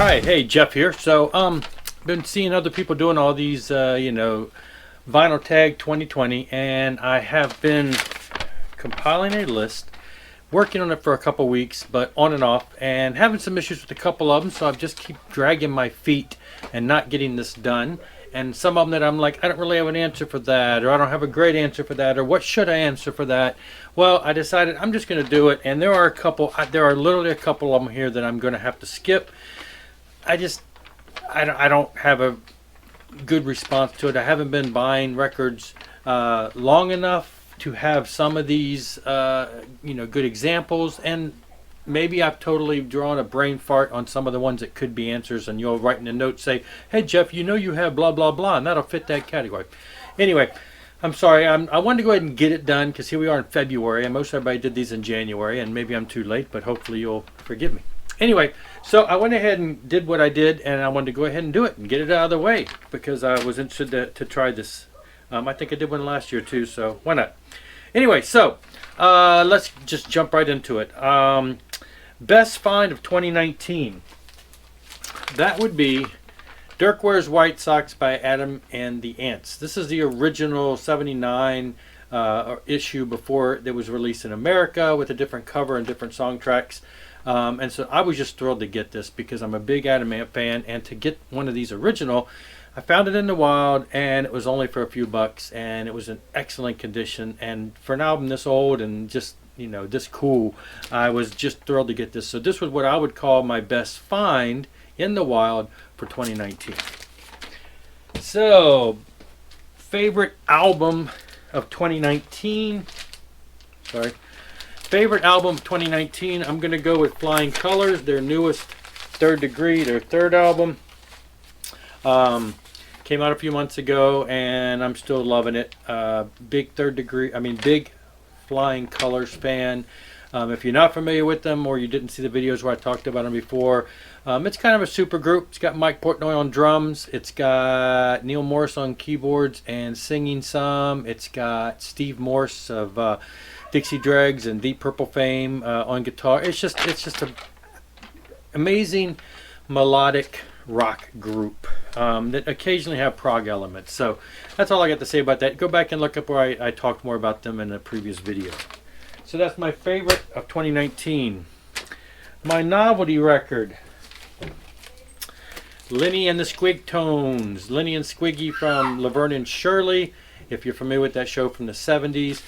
Hi, hey, Jeff here. So, been seeing other people doing all these, vinyl tag 2020, and I have been compiling a list, working on it for a couple weeks, but on and off, and having some issues with a couple of them. So I've just keep dragging my feet and not getting this done. And some of them that I'm like, I don't really have an answer for that, or I don't have a great answer for that, or what should I answer for that? Well, I decided I'm just going to do it, and there are literally a couple of them here that I'm going to have to skip. I don't have a good response to it. I haven't been buying records long enough to have some of these, good examples, and maybe I've totally drawn a brain fart on some of the ones that could be answers, and you'll write in a note, say, hey Jeff, you have blah blah blah, and that'll fit that category. Anyway, I'm sorry, I wanted to go ahead and get it done, because here we are in February, and most everybody did these in January, and maybe I'm too late, but hopefully you'll forgive me. Anyway, so I went ahead and did what I did, and I wanted to go ahead and do it and get it out of the way, because I was interested to try this. I think I did one last year too, so why not? Anyway, so let's just jump right into it. Best find of 2019. That would be Dirk Wears White Socks by Adam and the Ants. This is the original 79 issue before it was released in America, with a different cover and different song tracks. And so I was just thrilled to get this, because I'm a big Adam Ant fan, and to get one of these original, I found it in the wild, and it was only for a few bucks, and it was in excellent condition. And for an album this old and just this cool, I was just thrilled to get this. So this was what I would call my best find in the wild for 2019. So, favorite album of 2019. Favorite album of 2019, I'm going to go with Flying Colors, their newest Third Degree, their third album. Came out a few months ago, and I'm still loving it. Big Flying Colors fan. If you're not familiar with them, or you didn't see the videos where I talked about them before, it's kind of a super group. It's got Mike Portnoy on drums. It's got Neil Morris on keyboards and singing some. It's got Steve Morse of Dixie Dregs and Deep Purple fame on guitar. It's just an amazing melodic rock group that occasionally have prog elements. So that's all I got to say about that. Go back and look up where I talked more about them in a previous video. So that's my favorite of 2019. My novelty record, Lenny and the Squig Tones. Lenny and Squiggy from Laverne and Shirley, if you're familiar with that show from the 70s.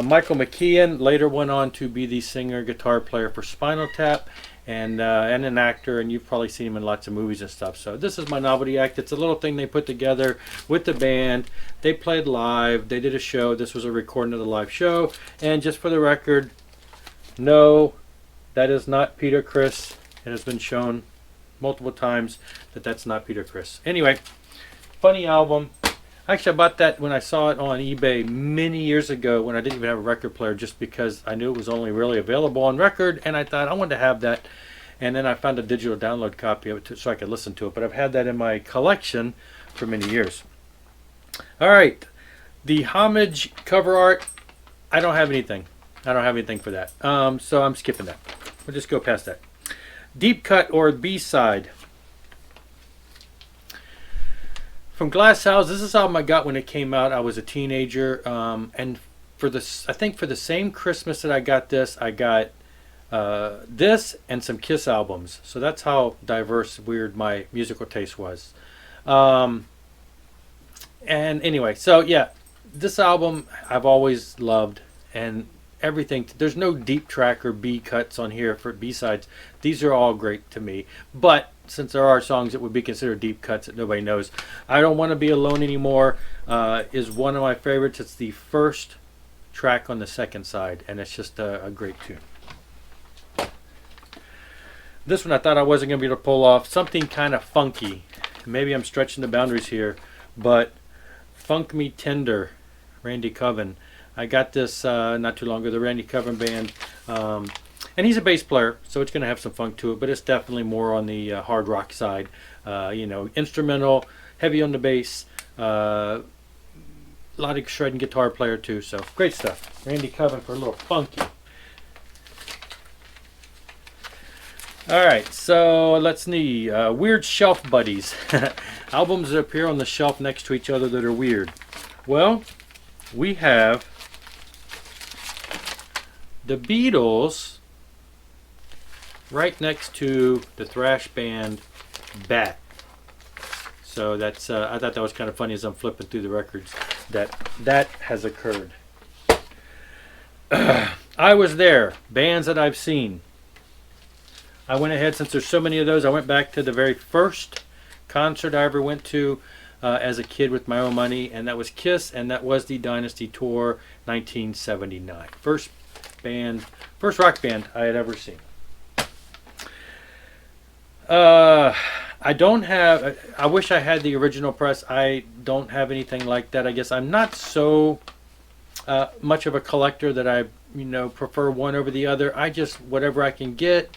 Michael McKean later went on to be the singer-guitar player for Spinal Tap, and an actor, and you've probably seen him in lots of movies and stuff. So this is my novelty act. It's a little thing they put together with the band. They played live. They did a show. This was a recording of the live show. And just for the record, no, that is not Peter Criss. It has been shown multiple times that that's not Peter Criss. Anyway, funny album. Actually, I bought that when I saw it on eBay many years ago, when I didn't even have a record player, just because I knew it was only really available on record, and I thought I wanted to have that. And then I found a digital download copy of it so I could listen to it. But I've had that in my collection for many years. All right, the Homage cover art, I don't have anything. I don't have anything for that. So I'm skipping that. We'll just go past that. Deep Cut or B-side. From Glass House, this is the album I got when it came out. I was a teenager, and for this, I think for the same Christmas that I got this this and some Kiss albums. So that's how diverse, weird my musical taste was. And anyway, so yeah, this album I've always loved, and everything. There's no deep track or B cuts on here for B-sides. These are all great to me, but since there are songs that would be considered deep cuts that nobody knows, I Don't Want to Be Alone Anymore is one of my favorites. It's the first track on the second side, and it's just a great tune. This one I thought I wasn't going to be able to pull off. Something kind of funky. Maybe I'm stretching the boundaries here, but Funk Me Tender, Randy Coven. I got this not too long ago, the Randy Coven band. And he's a bass player, so it's going to have some funk to it, but it's definitely more on the hard rock side. Instrumental, heavy on the bass, a lot of shredding guitar player too, so great stuff. Randy Coven for a little funky. Alright, so let's see. Weird shelf buddies. Albums that appear on the shelf next to each other that are weird. Well, we have the Beatles right next to the thrash band Bat. So that's I thought that was kind of funny as I'm flipping through the records that has occurred. I was there. Bands that I've seen. I went ahead, since there's so many of those, I went back to the very first concert I ever went to as a kid with my own money, and that was Kiss, and that was the Dynasty Tour 1979. First rock band I had ever seen. I don't have, I wish I had the original press. I don't have anything like that. I guess I'm not so much of a collector that I, prefer one over the other. I just, whatever I can get.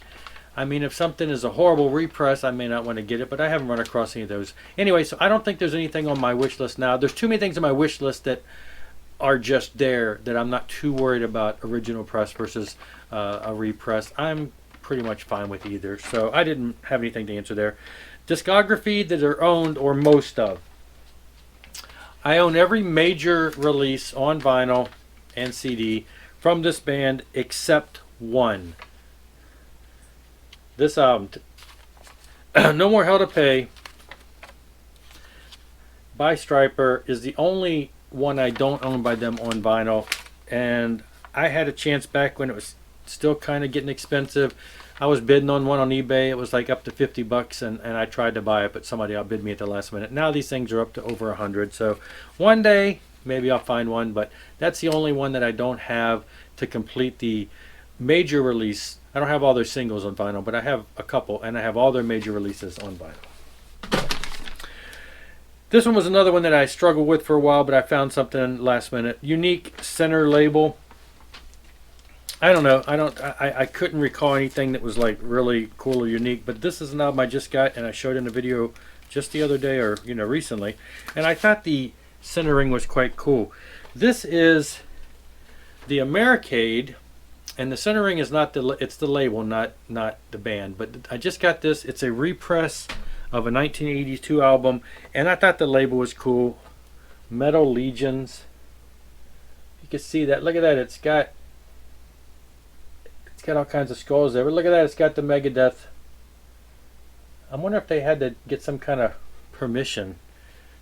I mean, if something is a horrible repress, I may not want to get it, but I haven't run across any of those. Anyway, so I don't think there's anything on my wish list now. There's too many things on my wish list that are just there that I'm not too worried about original press versus a repress. I'm pretty much fine with either, so I didn't have anything to answer there. Discography that are owned, or most of. I own every major release on vinyl and CD from this band except one. This album, No More Hell to Pay by Stryper, is the only one I don't own by them on vinyl. And I had a chance back when it was still kind of getting expensive. I was bidding on one on eBay. It was like up to $50, and I tried to buy it, but somebody outbid me at the last minute. Now these things are up to over 100. So one day maybe I'll find one, but that's the only one that I don't have to complete the major release. I don't have all their singles on vinyl, but I have a couple, and I have all their major releases on vinyl. This one was another one that I struggled with for a while, but I found something last minute. Unique center label. I don't know. I couldn't recall anything that was like really cool or unique, but this is an album I just got, and I showed in a video just the other day, or recently, and I thought the centering was quite cool. This is the Americade. And the centering is not it's the label, not the band. But I just got this. It's a repress of a 1982 album, and I thought the label was cool. Metal Legions. You can see that. Look at that. It's got all kinds of skulls there. But look at that. It's got the Megadeth. I wonder if they had to get some kind of permission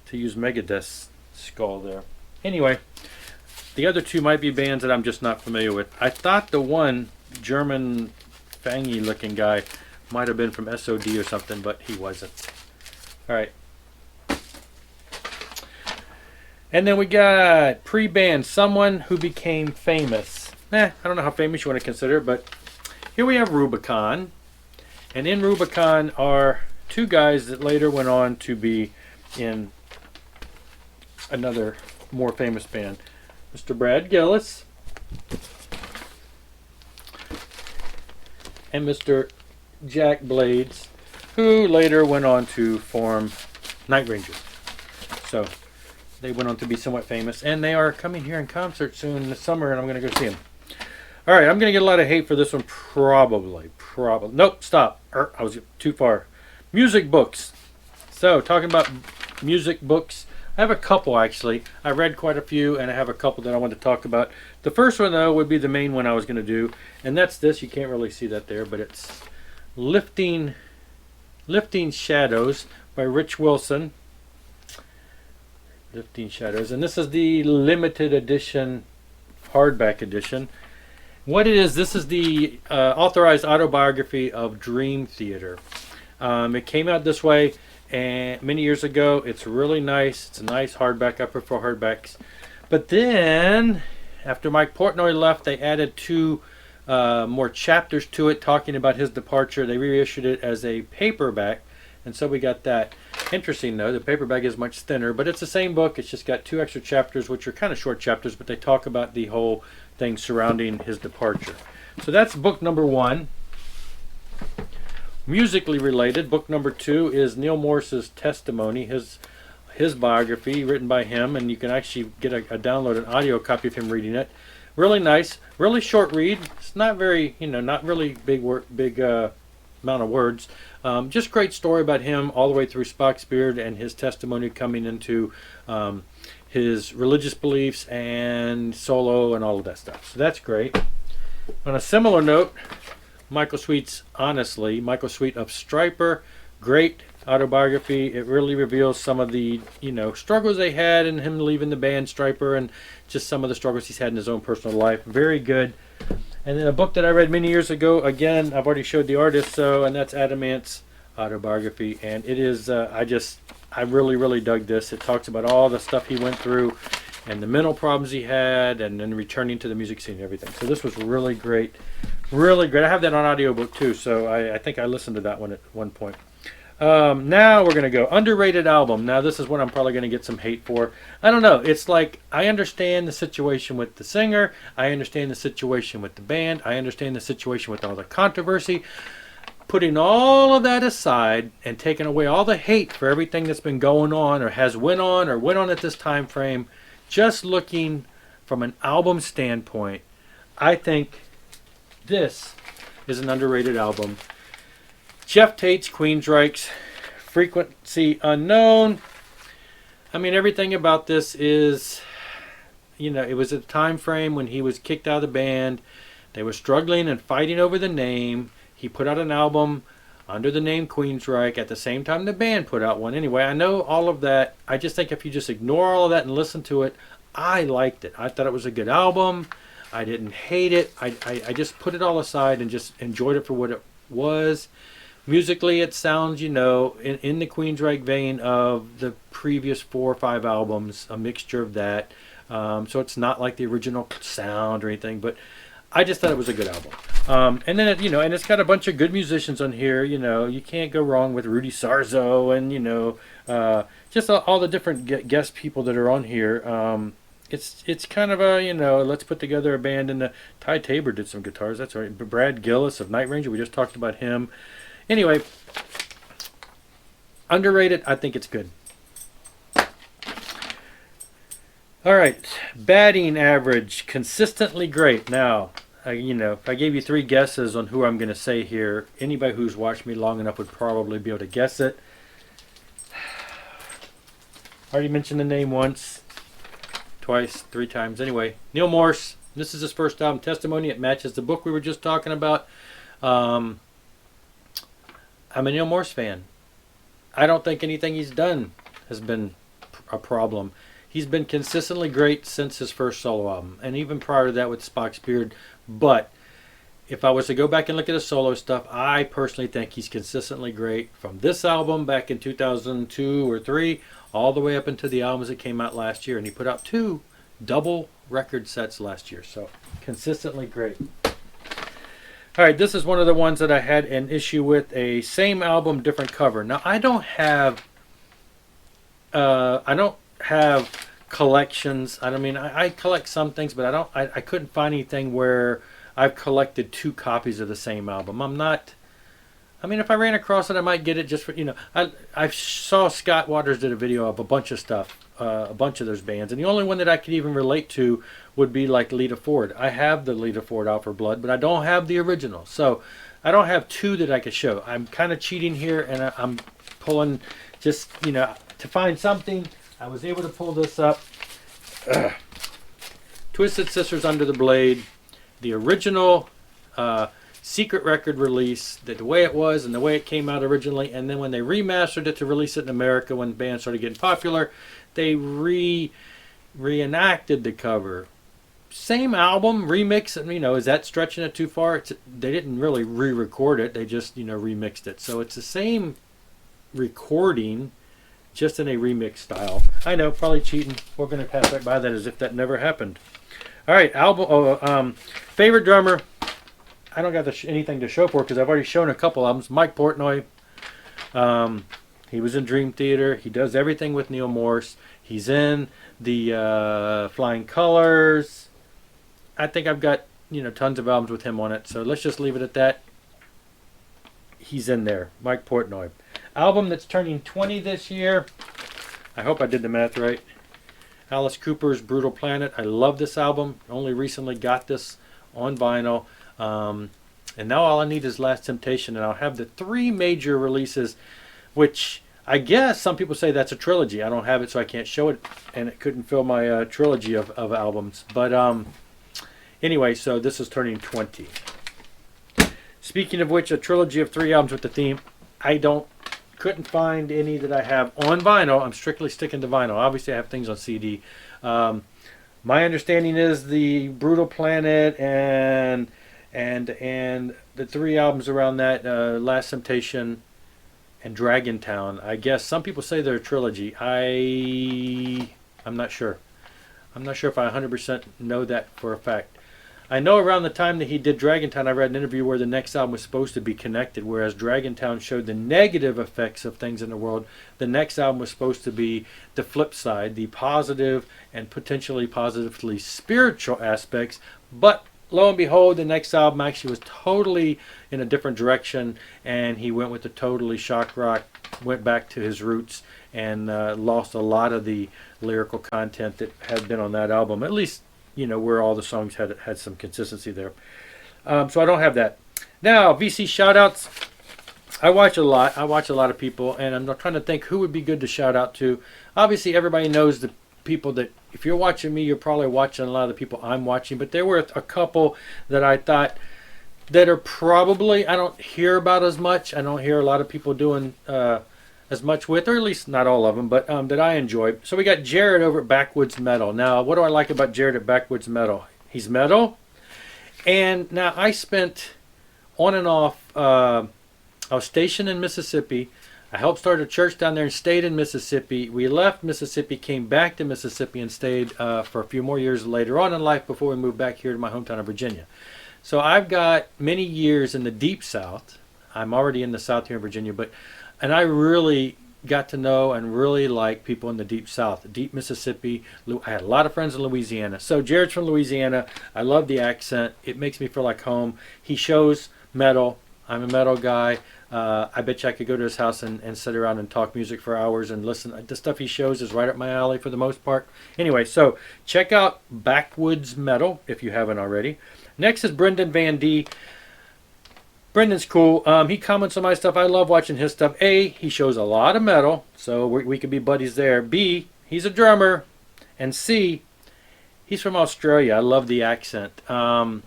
to use Megadeth's skull there. Anyway. The other two might be bands that I'm just not familiar with. I thought the one German fangy looking guy might have been from SOD or something, but he wasn't. Alright. And then we got pre-band, someone who became famous. I don't know how famous you want to consider, but here we have Rubicon. And in Rubicon are two guys that later went on to be in another more famous band. Mr. Brad Gillis and Mr. Jack Blades, who later went on to form Night Ranger. So they went on to be somewhat famous, and they are coming here in concert soon in the summer, and I'm going to go see them. All right, I'm going to get a lot of hate for this one, probably. Nope, stop. I was too far. Music books. So talking about music books, I have a couple actually. I read quite a few, and I have a couple that I want to talk about. The first one though would be the main one I was going to do, and that's this. You can't really see that there, but it's Lifting Shadows by Rich Wilson. Lifting Shadows, and this is the limited edition, hardback edition. What it is, this is the authorized autobiography of Dream Theater. It came out this way and many years ago. It's really nice. It's a nice hardback. I prefer hardbacks. But then, after Mike Portnoy left, they added two more chapters to it talking about his departure. They reissued it as a paperback, and so we got that. Interesting though, the paperback is much thinner, but it's the same book. It's just got two extra chapters, which are kind of short chapters, but they talk about the whole thing surrounding his departure. So that's book number one. Musically related, book number two is Neil Morse's Testimony, his biography written by him, and you can actually get a download an audio copy of him reading it. Really nice, really short read. It's not very, not really big amount of words. Just great story about him all the way through Spock's Beard and his testimony coming into his religious beliefs and solo and all of that stuff. So that's great. On a similar note, Michael Sweet's Honestly, Michael Sweet of Striper, great autobiography. It really reveals some of the, struggles they had in him leaving the band Striper, and just some of the struggles he's had in his own personal life. Very good. And then a book that I read many years ago, again, I've already showed the artist, and that's Adamant's autobiography. And it is, I really, really dug this. It talks about all the stuff he went through and the mental problems he had, and then returning to the music scene and everything. So this was really great. Really great. I have that on audiobook too, so I think I listened to that one at one point. Now we're going to go underrated album. Now this is what I'm probably going to get some hate for. I don't know. It's like, I understand the situation with the singer. I understand the situation with the band. I understand the situation with all the controversy. Putting all of that aside and taking away all the hate for everything that's been going on or has went on at this time frame, just looking from an album standpoint, I think this is an underrated album. Jeff Tate's Queensryche's Frequency Unknown. I mean, everything about this is, it was a time frame when he was kicked out of the band. They were struggling and fighting over the name. He put out an album under the name Queensryche at the same time the band put out one. Anyway, I know all of that. I just think if you just ignore all of that and listen to it, I liked it. I thought it was a good album. I didn't hate it. I just put it all aside and just enjoyed it for what it was. Musically, it sounds, in the Queensryche vein of the previous 4 or 5 albums, a mixture of that. So it's not like the original sound or anything, but I just thought it was a good album. And then, and it's got a bunch of good musicians on here. You can't go wrong with Rudy Sarzo and, just all the different guest people that are on here. It's kind of a, let's put together a band. And Ty Tabor did some guitars. That's right. Brad Gillis of Night Ranger. We just talked about him. Anyway, underrated. I think it's good. All right. Batting average. Consistently great. Now, if I gave you 3 guesses on who I'm going to say here, anybody who's watched me long enough would probably be able to guess it. I already mentioned the name once, twice, 3 times. Anyway, Neil Morse. This is his first album, Testimony. It matches the book we were just talking about. I'm a Neil Morse fan. I don't think anything he's done has been a problem. He's been consistently great since his first solo album, and even prior to that with Spock's Beard. But if I was to go back and look at his solo stuff, I personally think he's consistently great from this album back in 2002 or 3 all the way up into the albums that came out last year. And he put out 2 double record sets last year. So consistently great. All right, this is one of the ones that I had an issue with. A same album, different cover. Now I don't have collections. I collect some things, but I couldn't find anything where I've collected 2 copies of the same album. If I ran across it, I might get it just for, I saw Scott Waters did a video of a bunch of stuff, a bunch of those bands, and the only one that I could even relate to would be like Lita Ford. I have the Lita Ford Out for Blood, but I don't have the original. So I don't have 2 that I could show. I'm kind of cheating here, and I'm pulling just, to find something. I was able to pull this up. Twisted Sisters Under the Blade, the original secret record release, the way it was and the way it came out originally, and then when they remastered it to release it in America when bands started getting popular, they reenacted the cover. Same album, remix, is that stretching it too far? They didn't really re-record it, they just, remixed it. So it's the same recording, just in a remix style. I know, probably cheating. We're going to pass right by that as if that never happened. All right, favorite drummer. I don't got anything to show for because I've already shown a couple albums. Mike Portnoy. He was in Dream Theater. He does everything with Neil Morse. He's in the Flying Colors. I think I've got tons of albums with him on it. So let's just leave it at that. He's in there. Mike Portnoy. Album that's turning 20 this year. I hope I did the math right. Alice Cooper's Brutal Planet. I love this album. Only recently got this on vinyl. And now all I need is Last Temptation, and I'll have the 3 major releases, which I guess some people say that's a trilogy. I don't have it, so I can't show it, and it couldn't fill my trilogy of albums. But anyway, so this is turning 20. Speaking of which, a trilogy of 3 albums with the theme. Couldn't find any that I have on vinyl. I'm strictly sticking to vinyl. Obviously, I have things on CD. My understanding is the Brutal Planet and the 3 albums around that, Last Temptation and Dragon Town. I guess some people say they're a trilogy. I'm not sure. I'm not sure if I 100% know that for a fact. I know around the time that he did Dragon Town, I read an interview where the next album was supposed to be connected, whereas Dragon Town showed the negative effects of things in the world. The next album was supposed to be the flip side, the positive and potentially positively spiritual aspects. But lo and behold, the next album actually was totally in a different direction, and he went with the totally shock rock, went back to his roots, and lost a lot of the lyrical content that had been on that album, at least, you know, where all the songs had some consistency there. So I don't have that. Now, VC shoutouts. I watch a lot. I watch a lot of people, and I'm trying to think who would be good to shout out to. Obviously, everybody knows the people that, if you're watching me, you're probably watching a lot of the people I'm watching, but there were a couple that I thought that are probably, I don't hear about as much. I don't hear a lot of people doing as much with, or at least not all of them, but that I enjoy. So we got Jared over at Backwoods Metal. Now, what do I like about Jared at Backwoods Metal? He's metal, and now I spent on and off, I was stationed in Mississippi. I helped start a church down there and stayed in Mississippi. We left Mississippi, came back to Mississippi, and stayed for a few more years later on in life before we moved back here to my hometown of Virginia. So I've got many years in the Deep South. I'm already in the South here in Virginia, and I really got to know and really like people in the Deep South, deep Mississippi. I had a lot of friends in Louisiana. So Jared's from Louisiana. I love the accent. It makes me feel like home. He shows metal. I'm a metal guy. I bet you I could go to his house and sit around and talk music for hours and listen. The stuff he shows is right up my alley for the most part. Anyway, so check out Backwoods Metal if you haven't already. Next is Brendan Van D. Brendan's cool. He comments on my stuff. I love watching his stuff. A, he shows a lot of metal, so we could be buddies there. B, he's a drummer. And C, he's from Australia. I love the accent. I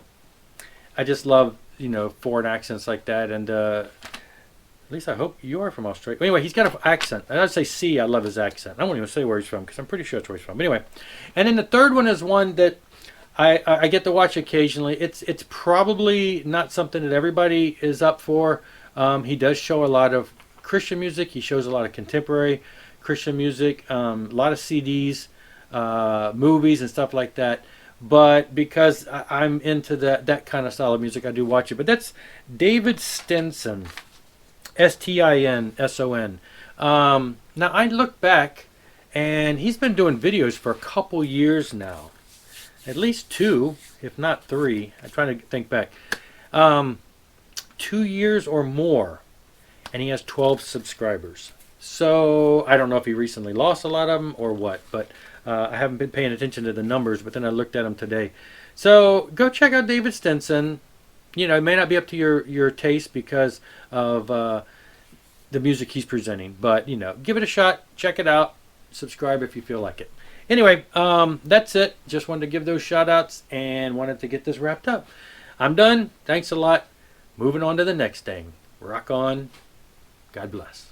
just love, you know, foreign accents like that. And at least I hope you are from Australia. Anyway, he's got an accent. I'd say C, I love his accent. I won't even say where he's from because I'm pretty sure it's where he's from. Anyway, and then the third one is one that I get to watch occasionally. It's probably not something that everybody is up for. He does show a lot of Christian music. He shows a lot of contemporary Christian music, a lot of CDs, movies and stuff like that. But because I'm into that kind of style of music, I do watch it. But that's David Stinson, Stinson. Now I look back, and he's been doing videos for a couple years now. At least 2, if not 3. I'm trying to think back. 2 years or more. And he has 12 subscribers. So I don't know if he recently lost a lot of them or what. But I haven't been paying attention to the numbers. But then I looked at them today. So go check out David Stinson. You know, it may not be up to your taste because of the music he's presenting. But, you know, give it a shot. Check it out. Subscribe if you feel like it. Anyway, that's it. Just wanted to give those shout outs and wanted to get this wrapped up. I'm done. Thanks a lot. Moving on to the next thing. Rock on. God bless.